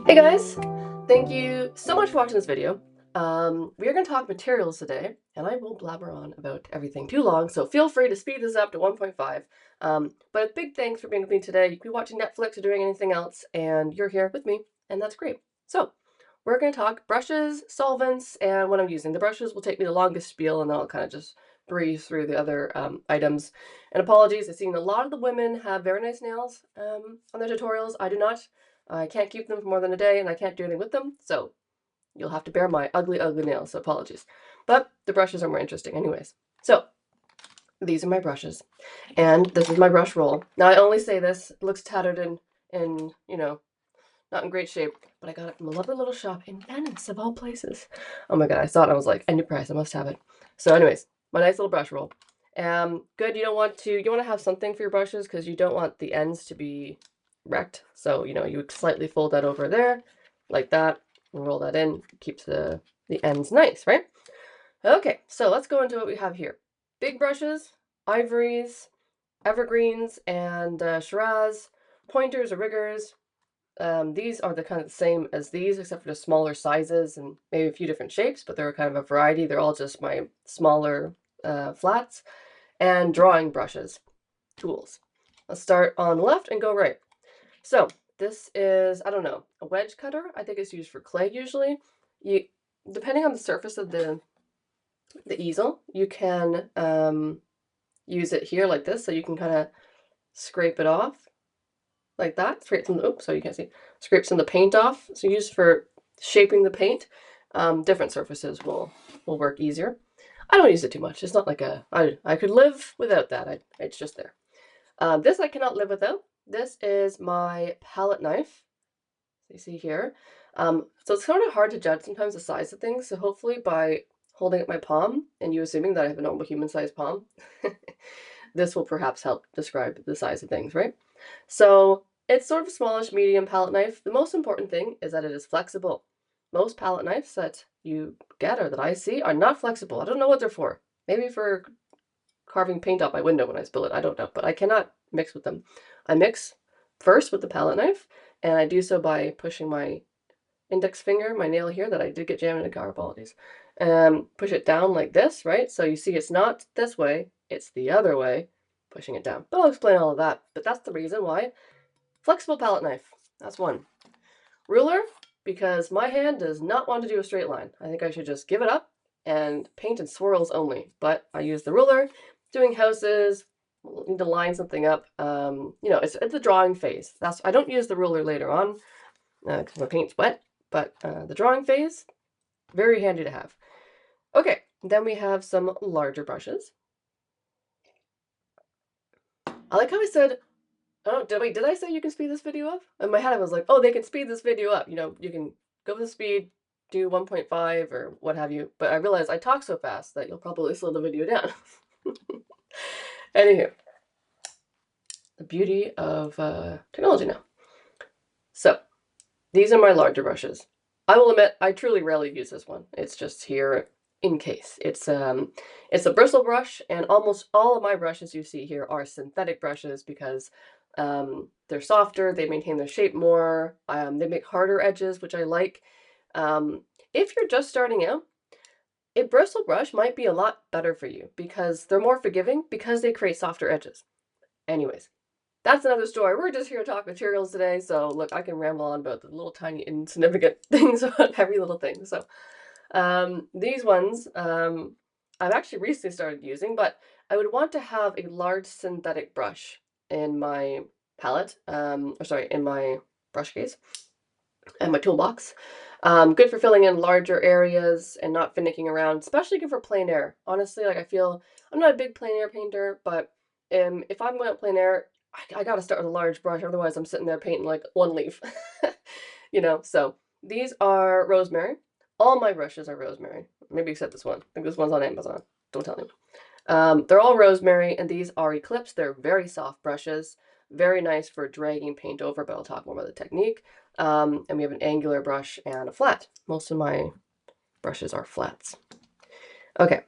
Hey guys, thank you so much for watching this video. We are going to talk materials today, and I won't blabber on about everything too long, so feel free to speed this up to 1.5. But a big thanks for being with me today. You could be watching Netflix or doing anything else, and you're here with me, and that's great. So, we're going to talk brushes, solvents, and what I'm using. The brushes will take me the longest spiel, and then I'll kind of just breeze through the other items. And apologies, I've seen a lot of the women have very nice nails on their tutorials. I do not. I can't keep them for more than a day, and I can't do anything with them, so you'll have to bear my ugly, ugly nails, so apologies. But the brushes are more interesting anyways. So, these are my brushes, and this is my brush roll. Now, I only say this, it looks tattered and, you know, not in great shape, but I got it from a lovely little shop in Venice, of all places. Oh my god, I saw it and I was like, any price, I must have it. So anyways, my nice little brush roll. Good, you want to have something for your brushes because you don't want the ends to be wrecked. So, you would slightly fold that over there, like that, and roll that in, keeps the ends nice, right? Okay, so let's go into what we have here. Big brushes, ivories, evergreens, and Shiraz, pointers or riggers. These are the kind of the same as these, except for the smaller sizes and maybe a few different shapes, but they're kind of a variety. They're all just my smaller flats. And drawing brushes, tools. Let's start on the left and go right. So this is, I don't know, a wedge cutter. I think it's used for clay usually. You, depending on the surface of the easel, you can use it here like this, so you can kind of scrape it off like that. Scrape some, oops, so you can't see. Scrape some of the paint off. So used for shaping the paint. Different surfaces will work easier. I don't use it too much. It's not like I could live without that. It's just there. This I cannot live without. This is my palette knife. You see here. So it's kind of hard to judge sometimes the size of things. So hopefully by holding up my palm and you assuming that I have a normal human-sized palm, this will perhaps help describe the size of things, right? So it's sort of a smallish medium palette knife. The most important thing is that it is flexible. Most palette knives that you get or that I see are not flexible. I don't know what they're for. Maybe for carving paint out my window when I spill it. I don't know, but I cannot mix with them. I mix first with the palette knife, and I do so by pushing my index finger, my nail here that I did get jammed in a car, apologies, push it down like this, right? So you see it's not this way, it's the other way, pushing it down. But I'll explain all of that. But that's the reason why. Flexible palette knife, that's one. Ruler, because my hand does not want to do a straight line. I think I should just give it up and paint in swirls only. But I use the ruler, doing houses, need to line something up. It's the drawing phase. I don't use the ruler later on because my paint's wet, but the drawing phase, very handy to have. Okay, then we have some larger brushes. I like how I said, oh, did I say you can speed this video up? In my head I was like, oh, they can speed this video up. You can go with the speed, do 1.5 or what have you. But I realized I talk so fast that you'll probably slow the video down. Anywho, the beauty of technology now. So, these are my larger brushes. I will admit, I truly rarely use this one. It's just here in case. It's a bristle brush, and almost all of my brushes you see here are synthetic brushes because they're softer, they maintain their shape more, they make harder edges, which I like. If you're just starting out, a bristle brush might be a lot better for you because they're more forgiving because they create softer edges. Anyways, that's another story. We're just here to talk materials today, so look, I can ramble on about the little tiny insignificant things about every little thing. So these ones I've actually recently started using, but I would want to have a large synthetic brush in my palette, in my brush case and my toolbox. Good for filling in larger areas and not finicking around, especially good for plein air. Honestly, like I feel, I'm not a big plein air painter, but if I'm going out plein air, I gotta start with a large brush, otherwise I'm sitting there painting like one leaf. So these are rosemary. All my brushes are rosemary, maybe except this one. I think this one's on Amazon. Don't tell anyone. They're all rosemary, and these are Eclipse. They're very soft brushes, very nice for dragging paint over, but I'll talk more about the technique. And we have an angular brush and a flat. Most of my brushes are flats. Okay,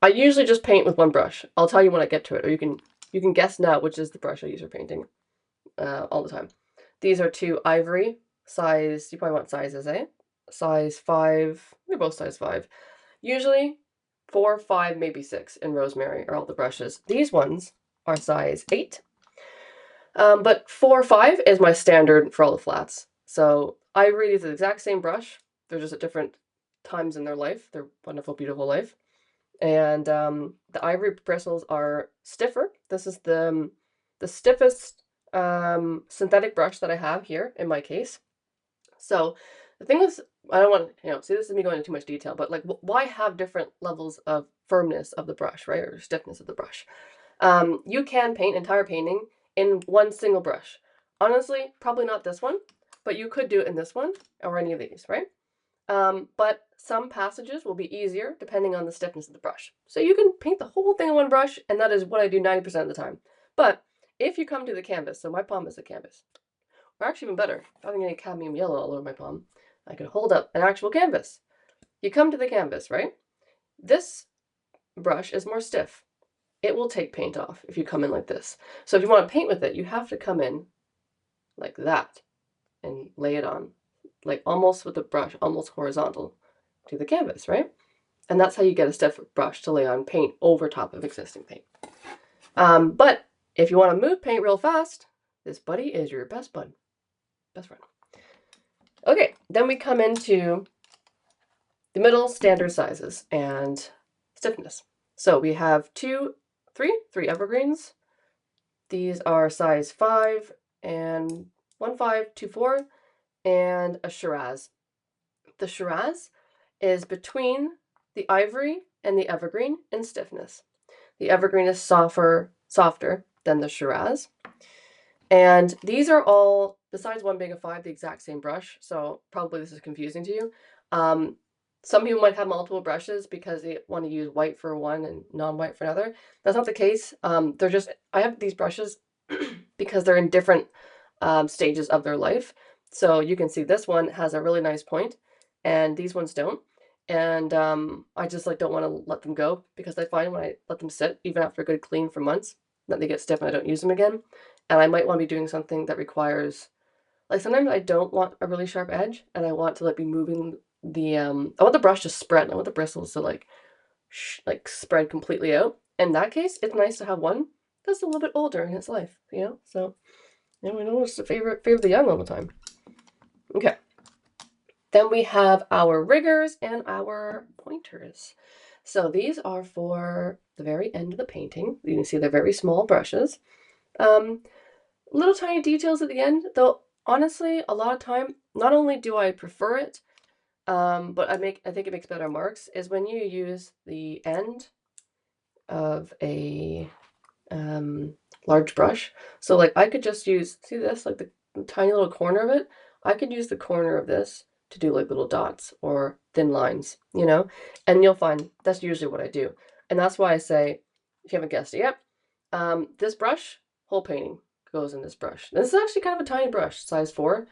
I usually just paint with one brush. I'll tell you when I get to it, or you can guess now which is the brush I use for painting all the time. These are two ivory size, you probably want sizes, eh? Size 5, they're both size 5. Usually 4, 5, maybe 6 in rosemary are all the brushes. These ones are size 8. But 4, 5 is my standard for all the flats. So I really use the exact same brush. They're just at different times in their life, their wonderful, beautiful life. And the ivory bristles are stiffer. This is the stiffest synthetic brush that I have here in my case. So the thing is, I don't want to, see, this is me going into too much detail, but like, why have different levels of firmness of the brush, right, or stiffness of the brush? You can paint entire painting in one single brush. Honestly, probably not this one, but you could do it in this one or any of these, right? But some passages will be easier depending on the stiffness of the brush. So you can paint the whole thing in one brush, and that is what I do 90% of the time. But if you come to the canvas, so my palm is the canvas, or actually even better, if I'm getting cadmium yellow all over my palm, I could hold up an actual canvas. You come to the canvas, right? This brush is more stiff. It will take paint off if you come in like this. So if you want to paint with it, you have to come in like that and lay it on, like almost with the brush, almost horizontal to the canvas, right? And that's how you get a stiff brush to lay on paint over top of existing paint. But if you want to move paint real fast, this buddy is your best friend. Okay, then we come into the middle standard sizes and stiffness. So we have three evergreens. These are size 5 and 1, 5, 2, 4, and a Shiraz. The Shiraz is between the ivory and the evergreen in stiffness. The evergreen is softer than the Shiraz. And these are all, besides one being a 5, the exact same brush. So probably this is confusing to you. Some people might have multiple brushes because they want to use white for one and non-white for another. That's not the case. I have these brushes because they're in different stages of their life. So you can see this one has a really nice point and these ones don't. And I just don't want to let them go because I find when I let them sit, even after a good clean for months, that they get stiff and I don't use them again. And I might want to be doing something that requires, sometimes I don't want a really sharp edge and I want to be moving I want the brush to spread. I want the bristles to spread completely out. In that case, it's nice to have one that's a little bit older in its life, So, we know it's the favorite of the young all the time. Okay. Then we have our riggers and our pointers. So these are for the very end of the painting. You can see they're very small brushes. Little tiny details at the end, though honestly, a lot of time, not only do I prefer it, but I think it makes better marks, is when you use the end of a large brush. So I could just use, see this, the tiny little corner of it? I could use the corner of this to do little dots or thin lines, And you'll find that's usually what I do. And that's why I say, if you haven't guessed it yet, this brush, whole painting goes in this brush. This is actually kind of a tiny brush, size 4.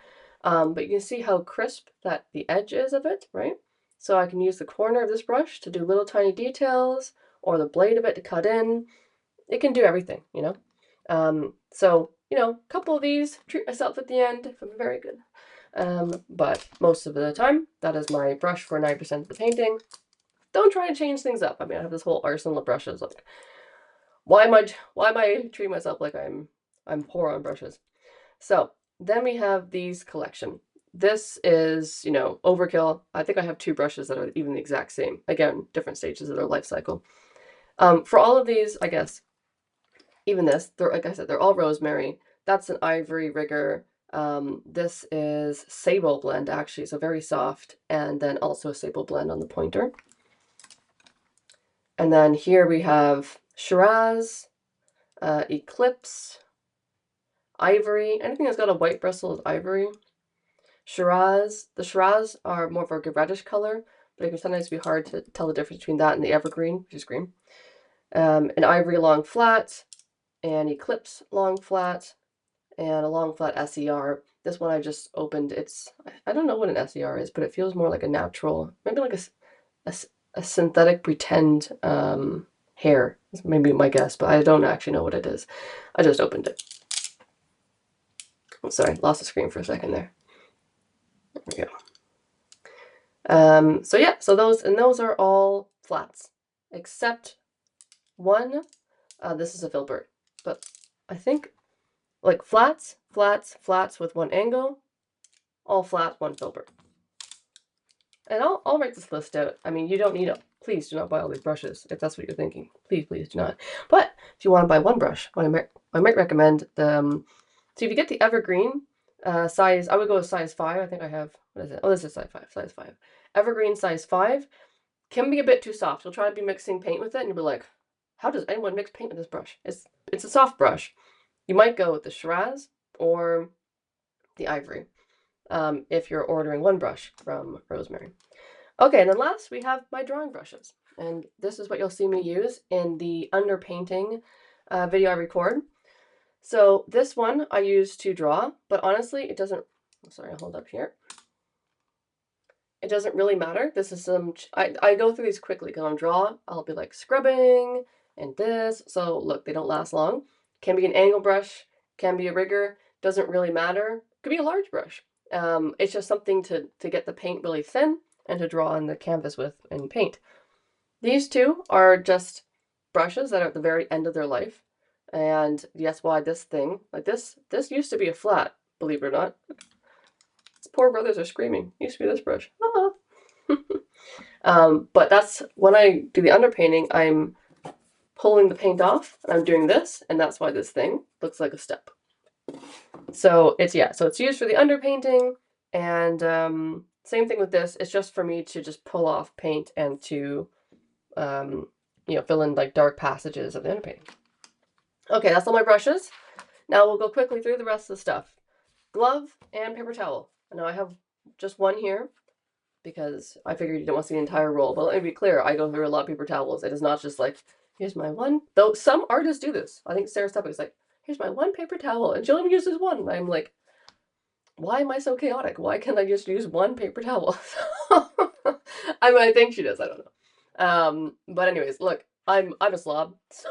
But you can see how crisp that the edge is of it, right? So I can use the corner of this brush to do little tiny details or the blade of it to cut in. It can do everything, So, a couple of these, treat myself at the end if I'm very good. But most of the time, that is my brush for 9% of the painting. Don't try to change things up. I mean, I have this whole arsenal of brushes. Why am I treating myself like I'm poor on brushes? So then we have these collection. This is, overkill. I think I have 2 brushes that are even the exact same. Again, different stages of their life cycle. For all of these, I guess, even this, like I said, they're all rosemary. That's an ivory rigger. This is sable blend, actually, so very soft, and then also a sable blend on the pointer. And then here we have Shiraz, Eclipse, ivory. Anything that's got a white bristle is ivory. Shiraz. The Shiraz are more of a reddish color, but it can sometimes be hard to tell the difference between that and the evergreen, which is green. An ivory long flat, an Eclipse long flat, and a long flat SER. This one I just opened. I don't know what an SER is, but it feels more like a natural, maybe like a synthetic pretend hair. That's maybe my guess, but I don't actually know what it is. I just opened it. Oh, sorry, lost the screen for a second there. There we go. So yeah, so those are all flats, except one. This is a filbert, but I think like flats, flats, flats with one angle, all flats, one filbert. And I'll write this list out. I mean, you don't need it. Please do not buy all these brushes if that's what you're thinking. Please, please do not. But if you want to buy one brush, I might recommend the. So if you get the evergreen size, I would go with size 5. I think I have, what is it? Oh, this is size 5. Size 5. Evergreen size 5 can be a bit too soft. You'll try to be mixing paint with it, and you'll be like, how does anyone mix paint with this brush? It's a soft brush. You might go with the Shiraz or the Ivory if you're ordering one brush from Rosemary. Okay, and then last we have my drawing brushes. And this is what you'll see me use in the underpainting video I record. So this one I use to draw, but honestly, it doesn't, sorry, I'll hold up here. It doesn't really matter. This is some, I go through these quickly because on draw, I'll be like scrubbing and this. So look, they don't last long. Can be an angle brush, can be a rigger, doesn't really matter. Could be a large brush. It's just something to get the paint really thin and to draw on the canvas with and paint. These two are just brushes that are at the very end of their life. And yes, why this thing, like this used to be a flat, believe it or not. These poor brothers are screaming. It used to be this brush. But that's when I do the underpainting, I'm pulling the paint off and I'm doing this, and that's why this thing looks like a step. So it's, yeah, so it's used for the underpainting, and same thing with this. It's just for me to just pull off paint and to you know, fill in like dark passages of the underpainting. Okay, that's all my brushes. Now we'll go quickly through the rest of the stuff. Glove and paper towel. Now I have just one here because I figured you don't want to see the entire roll. But let me be clear, I go through a lot of paper towels. It is not just like, here's my one. Though some artists do this. I think Sarah Steppick is like, here's my one paper towel, and she only uses one. And I'm like, why am I so chaotic? Why can't I just use one paper towel? I mean, I think she does. I don't know. But anyways, look, I'm a slob. So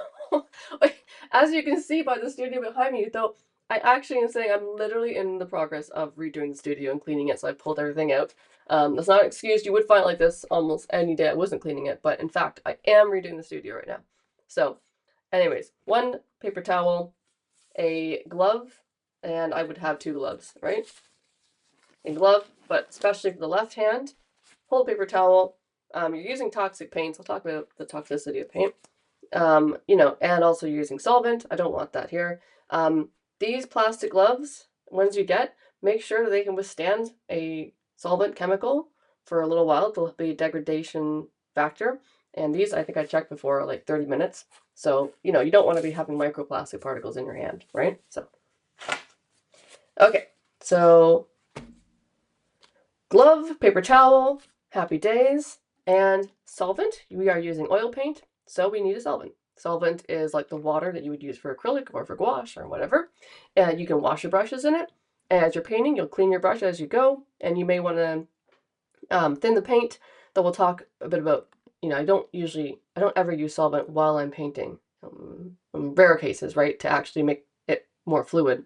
as you can see by the studio behind me, though, I actually am saying I'm literally in the progress of redoing the studio and cleaning it. So I pulled everything out. That's not an excuse. You would find it like this almost any day I wasn't cleaning it. But in fact, I am redoing the studio right now. So anyways, one paper towel, a glove, and I would have 2 gloves, right? A glove, but especially for the left hand, hold paper towel. You're using toxic paints. I'll talk about the toxicity of paint. You know, and also using solvent. I don't want that here. These plastic gloves, ones you get, make sure they can withstand a solvent chemical for a little while. There'll be a degradation factor. And these, I think I checked before, are like 30 minutes. So, you know, you don't want to be having microplastic particles in your hand, right? So, okay. So, glove, paper towel, happy days, and solvent. We are using oil paint, so we need a solvent. Solvent is like the water that you would use for acrylic or for gouache or whatever. And you can wash your brushes in it. As you're painting, you'll clean your brush as you go, and you may want to thin the paint. Though we'll talk a bit about, you know, I don't ever use solvent while I'm painting. In rare cases, right, to actually make it more fluid.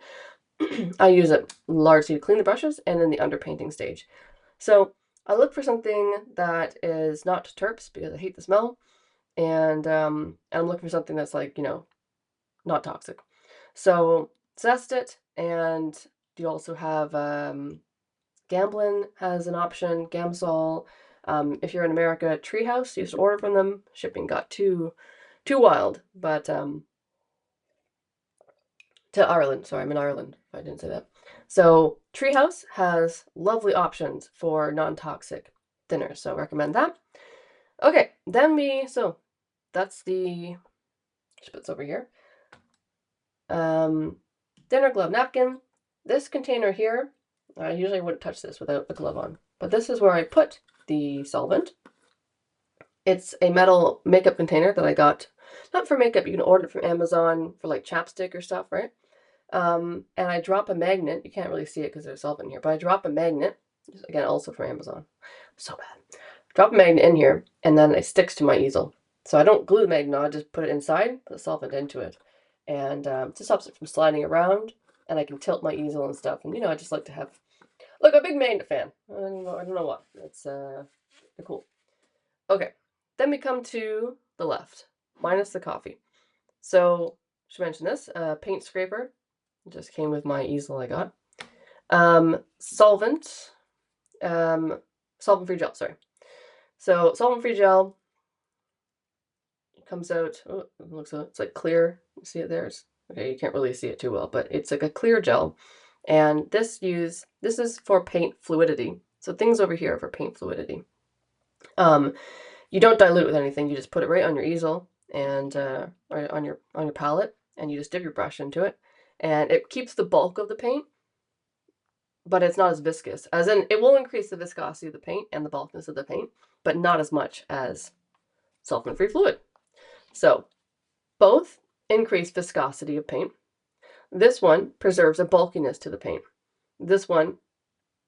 I use it largely to clean the brushes and in the underpainting stage. So I look for something that is not terps because I hate the smell, and I'm looking for something that's like, you know, not toxic. So zest it, and you also have Gamblin has an option, Gamsol. If you're in America, Treehouse, you used to order from them. Shipping got too wild, but to Ireland. Sorry, I'm in Ireland, if I didn't say that. So Treehouse has lovely options for non-toxic thinners, so I recommend that. Okay, then so that's the, just put this over here. Dinner glove napkin. This container here, I usually wouldn't touch this without the glove on, but this is where I put the solvent. It's a metal makeup container that I got, not for makeup, you can order it from Amazon for like chapstick or stuff, right? And I drop a magnet. You can't really see it because there's solvent here, but I drop a magnet, again, also from Amazon. So bad. Drop a magnet in here, and then it sticks to my easel. So I don't glue the magnet on, I just put it inside, put the solvent into it. And it just stops it from sliding around, and I can tilt my easel and stuff. And, you know, I just like to have Look, a big magnet fan. I don't know what. It's cool. Okay, then we come to the left, minus the coffee. So, should mention this, paint scraper, just came with my easel I got. Solvent, solvent-free gel, sorry. So, solvent-free gel comes out, oh, it looks like it's like clear. You see it there? Okay, you can't really see it too well, but it's like a clear gel. And this is for paint fluidity. So things over here are for paint fluidity. You don't dilute with anything. You just put it right on your easel and right on your palette, and you just dip your brush into it, and it keeps the bulk of the paint, but it's not as viscous. As in, it will increase the viscosity of the paint and the bulkiness of the paint, but not as much as solvent-free fluid. So both increase viscosity of paint. This one preserves a bulkiness to the paint. This one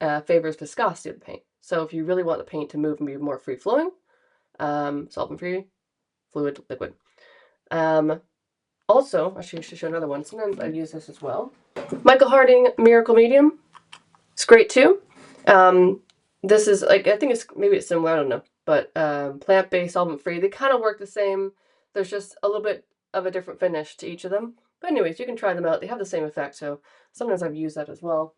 favors viscosity of the paint. So if you really want the paint to move and be more free-flowing, solvent-free fluid liquid. Also, I should show another one. Sometimes I use this as well. Michael Harding Miracle Medium. It's great too. This is like, I think it's similar, I don't know, but plant-based, solvent-free. They kind of work the same. There's just a little bit of a different finish to each of them. But anyways, you can try them out. They have the same effect, so sometimes I've used that as well.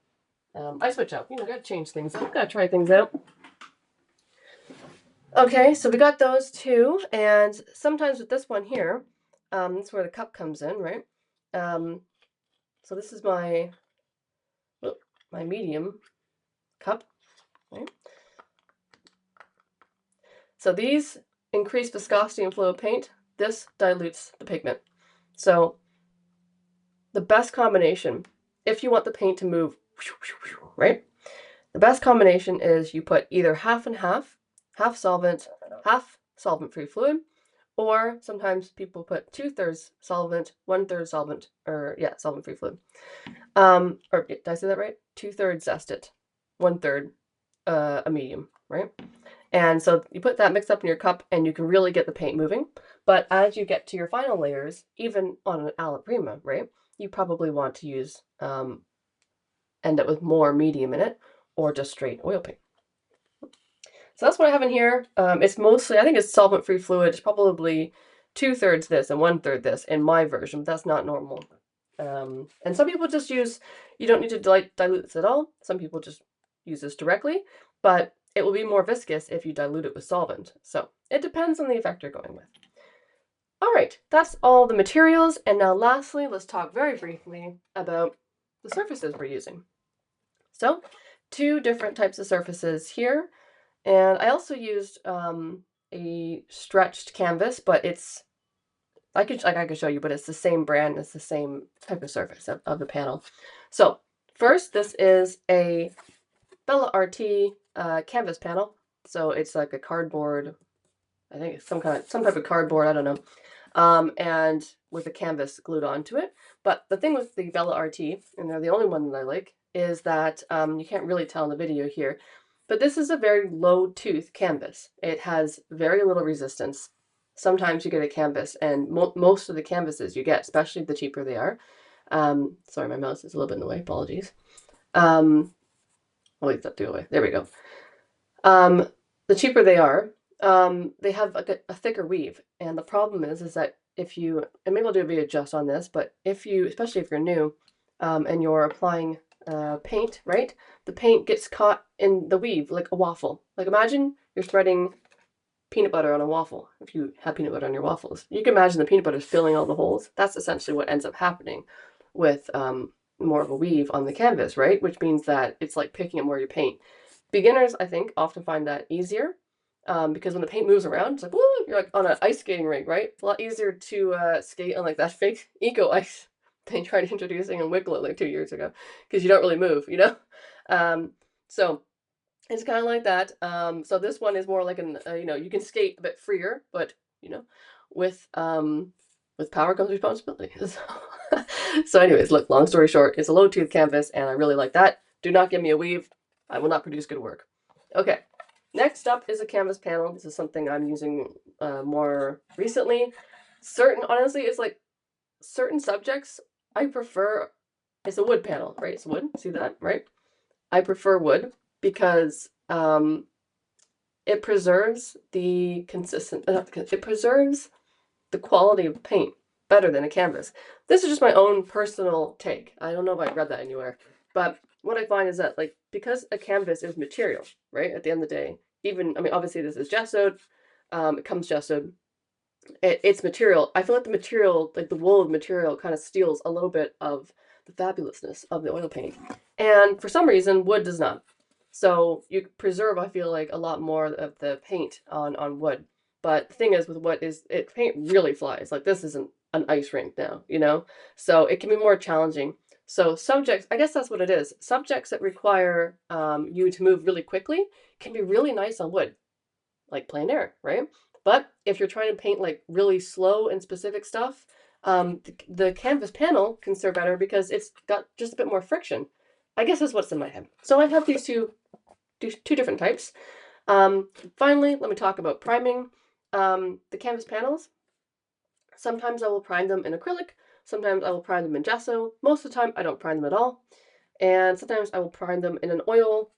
I switch up. Gotta change things up. Gotta try things out. Okay, so we got those two, and sometimes with this one here, this is where the cup comes in, right? So this is my medium cup, right? So these increase viscosity and flow of paint. This dilutes the pigment. So the best combination, if you want the paint to move, right? The best combination is you put either half and half solvent, half solvent-free fluid, or sometimes people put 2/3 solvent, 1/3 solvent, or yeah, solvent-free fluid. Or did I say that right? 2/3 zested, 1/3 a medium, right? And so you put that mixed up in your cup and you can really get the paint moving. But as you get to your final layers, even on an alla prima, right, you probably want to use, end up with more medium in it or just straight oil paint. So that's what I have in here. It's mostly, I think it's solvent-free fluid. It's probably 2/3 this and 1/3 this in my version, but that's not normal. And some people just use, you don't need to dilute this at all. Some people just use this directly, but it will be more viscous if you dilute it with solvent. So it depends on the effect you're going with. All right, that's all the materials. And now lastly, let's talk very briefly about the surfaces we're using. So 2 different types of surfaces here. And I also used a stretched canvas, but it's, I could show you, but it's the same brand, it's the same type of surface of the panel. So first, this is a Bella RT canvas panel. So it's like a cardboard, I think it's some type of cardboard, I don't know, and with a canvas glued onto it. But the thing with the Bella RT, and they're the only one that I like, is that you can't really tell in the video here, but this is a very low tooth canvas. It has very little resistance. Sometimes you get a canvas, and most of the canvases you get, especially the cheaper they are. Sorry, my mouse is a little bit in the way, apologies. I'll leave that away. There we go. The cheaper they are, they have a thicker weave, and the problem is that if you, and maybe I'll do a video just on this, but if you, especially if you're new, and you're applying paint, right? The paint gets caught in the weave like a waffle. Like imagine you're spreading peanut butter on a waffle. If you have peanut butter on your waffles, you can imagine the peanut butter is filling all the holes. That's essentially what ends up happening with more of a weave on the canvas, right? Which means that it's like picking up more of your paint. Beginners, I think, often find that easier because when the paint moves around, it's like, woo, you're like on an ice skating rink, right? It's a lot easier to skate on like that fake eco ice they tried introducing in Wicklow like 2 years ago because you don't really move, you know? So it's kind of like that. So this one is more like an, you know, you can skate a bit freer, but, you know, with power comes responsibility. So anyways, look, long story short, it's a low tooth canvas and I really like that. Do not give me a weave. I will not produce good work. Okay, next up is a canvas panel. This is something I'm using more recently. Honestly, it's like certain subjects I prefer. It's a wood panel, right? It's wood. See that, right? I prefer wood because it preserves the it preserves the quality of paint better than a canvas. This is just my own personal take. I don't know if I read that anywhere, but what I find is that, like, because a canvas is material, right? At the end of the day, even, I mean, obviously this is gessoed, it comes gessoed, it's material. I feel like the material, like the wool of material, kind of steals a little bit of the fabulousness of the oil paint. And for some reason, wood does not. So you preserve, I feel like, a lot more of the paint on wood. But the thing is, with wood, is it paint really flies. Like, this isn't an ice rink now, you know? So it can be more challenging. So subjects, I guess that's what it is. Subjects that require you to move really quickly can be really nice on wood, like plein air, right? But if you're trying to paint like really slow and specific stuff, the canvas panel can serve better because it's got just a bit more friction. I guess that's what's in my head. So I have these two different types. Finally, let me talk about priming. The canvas panels, sometimes I will prime them in acrylic, sometimes I will prime them in gesso. Most of the time, I don't prime them at all. And sometimes I will prime them in an oil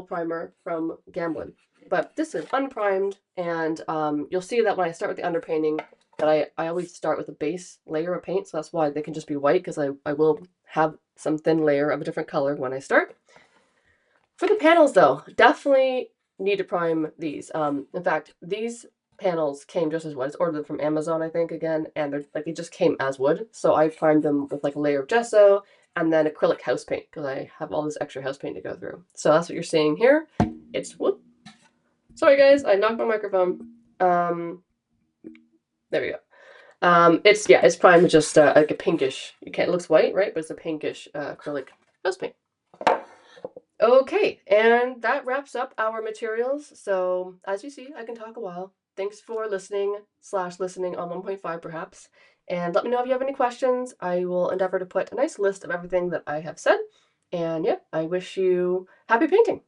primer from Gamblin. But this is unprimed, and you'll see that when I start with the underpainting, that I always start with a base layer of paint, so that's why they can just be white, because I will have some thin layer of a different color when I start. For the panels, though, definitely need to prime these. In fact, these panels came just as wood. I ordered them from Amazon, I think, again, and they're like, they just came as wood. So I primed them with like a layer of gesso and then acrylic house paint, because I have all this extra house paint to go through. So that's what you're seeing here. It's whoop. Sorry guys, I knocked my microphone. There we go. It's primed with just like a pinkish. You can't. It looks white, right? But it's a pinkish acrylic house paint. Okay, and that wraps up our materials. So as you see, I can talk a while. Thanks for listening on 1.5 perhaps. And let me know if you have any questions. I will endeavor to put a nice list of everything that I have said. And yeah, I wish you happy painting.